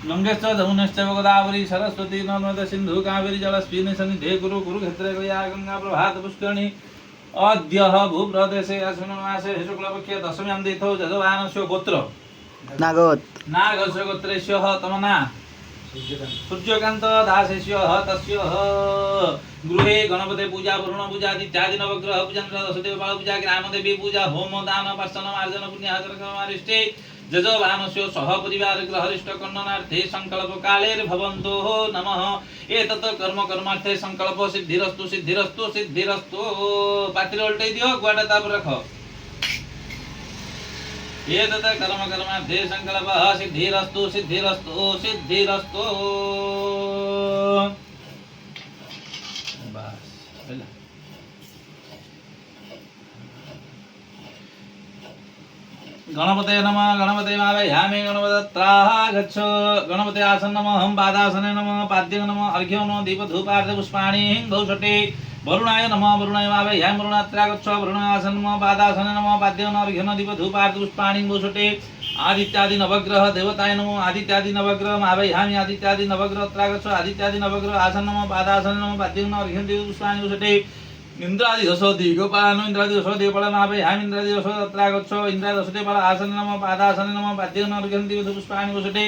गंगेश्च जमुनेश्च गोदावरी सरस्वती नर्मदा सिंधु कावेरी जलस्मिन् सन्निधे कुरु कुरुक्षेत्रे गया गंगा प्रभात पुष्करिणी अद्यः भूप्रदेशे अस्मिन् मासे शुक्लपक्षे दशम्यां तिथौ जजमानस्य गोत्र नागस्य गोत्रेस्य तमना सूर्यकांत दासेस्य तस्य गृहे गणपते पूजा वरुण पूजा इत्यादि नवग्रह पूजन दशदेव बाल पूजा ग्राम देवी पूजा होम दान पार्षण मार्जन पुण्याचरणमारिष्टे जजमानस्य सह परिवार गृहरिष्ट कन्ननार्थे संकल्प कालेर भवन्तो नमः एतत् कर्म कर्मार्थे संकल्प सिद्धिरस्तु सिद्धिरस्तु सिद्धिरस्तु पात्र उल्टे दियो गुआटा तापर रख एतत् कर्म कर्मार्थे संकल्पः सिद्धिरस्तु सिद्धिरस्तु सिद्धिरस्तु बस ହେଲା गणपते नमः गणपते मावयामि गणपतत्राः गच्छ गणपते आसन नमः हम पादासने नमः पाद्यं नमः अर्घ्यं नमः दीपधूपार्थ पुष्पाणि भौषटे वरुणाय नमः वरुणाय मावयामि वरुणात्रा गच्छ वरुणासन नमः पादासने नमः पाद्यं नमः अर्घ्यं नमः दीपधूपार्थ पुष्पाणि भौषटे आदित्यादि नवग्रह देवताय नमः आदित्यादि नवग्रह मावयामि आदित्यादि नवग्रह त्रा गच्छ आदित्यादि नवग्रह आसन नमः पादासने नमः पाद्यं नमः अर्घ्यं दीप पुष्पाणि भौषटे इंद्रादि दशोदि गोपालन इंद्रादि दशोदि बलम आवे हम इंद्रादि दशोदत्रा गच्छ इंद्रादि दशोदि बल आसन नमः पादासन नमः पाद्यं अर्घ्यं दीप पुष्पाणि भौषटे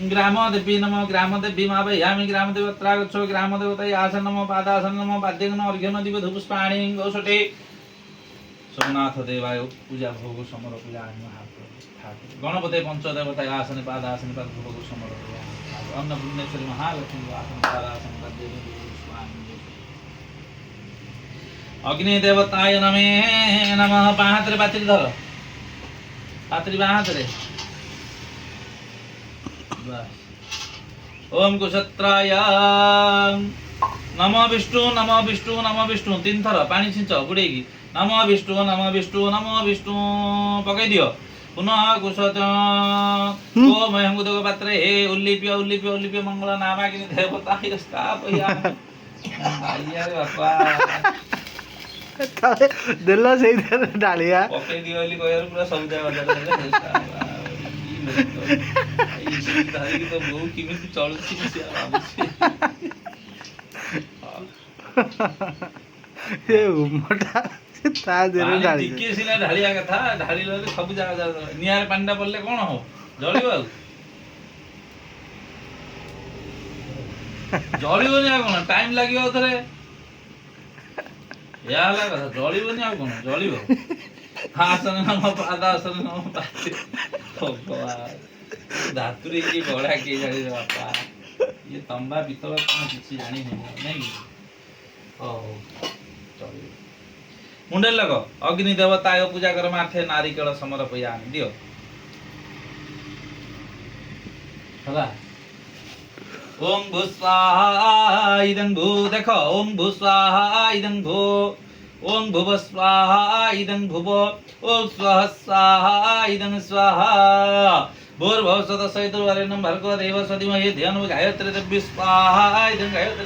ग्राम देवी नमः ग्राम देवी मावे हम ग्राम देवत्रा गच्छ ग्राम देवताय आसन नमः पादासन नमः पाद्यं अर्घ्यं दीप पुष्पाणि भौषटे सोमनाथ देवाय पूजा भोग समर पूजा गणपते पंचदेवताय आसन पादासन भोग समर पूजा अन्नपूर्णेश्वरी महालक्ष्मी आसन पादासन पाद्यं अग्नि देवताय नमः पाहात्रे पात्री धर पात्री बाहात्रे बस ओम कुशत्राय नमः विष्णु नमः विष्णु नमः विष्णु तीन थर पानी छिंच बुड़ेगी नमः विष्णु नमः विष्णु नमः विष्णु पकई दियो पुनः कुशत ओ मयंगुदक पात्रे हे उल्लिप्य उल्लिप्य उल्लिप्य मंगल नामाग्नि देवताय स्थापया आइया रे बापा दिल्ला सही डालिया पकई दियो बोली कहर पूरा सब जगह धारी तो बहु किमिति चलुछि से भाबुछि ये उमटा ता देरे डाली टिके सिना ढालिया कथा ढालिलो सब जगह नियार पांडा पड़ले कोन हो जळिबो जळिबोनी आ कोन टाइम लागियो थरे या ला कथा जळिबोनी आ कोन जळिबो आसन नम पादासन नम पाति भगवान धातुरी की बड़ा के जानी बापा ये तंबा पितल कोन किछि जानी नहीं ओ चलिए मुंडे लग अग्नि देवताय पूजा कर माथे नारिकेल समर पया दियो हला ओम भू स्वाहा इदं भू देखो ओम भू स्वाहा इदं भू ओम भुव स्वाहा इदं भुव ओम स्वः स्वाहा इदं स्वाहा भूर्भुवः स्वः सवितुर्वरेण्यं भर्गो देवस्य धीमहि धियो गायत्री देवी स्वाहा इदं गायत्री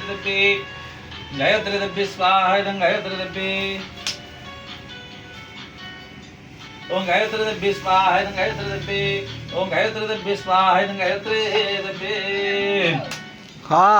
देवी स्वाहा इदं गायत्री देवी ओम गायत्री देवी स्वाहा इदं गायत्री देवी ओम गायत्री देवी स्वाहा इदं गायत्री देवी हाँ।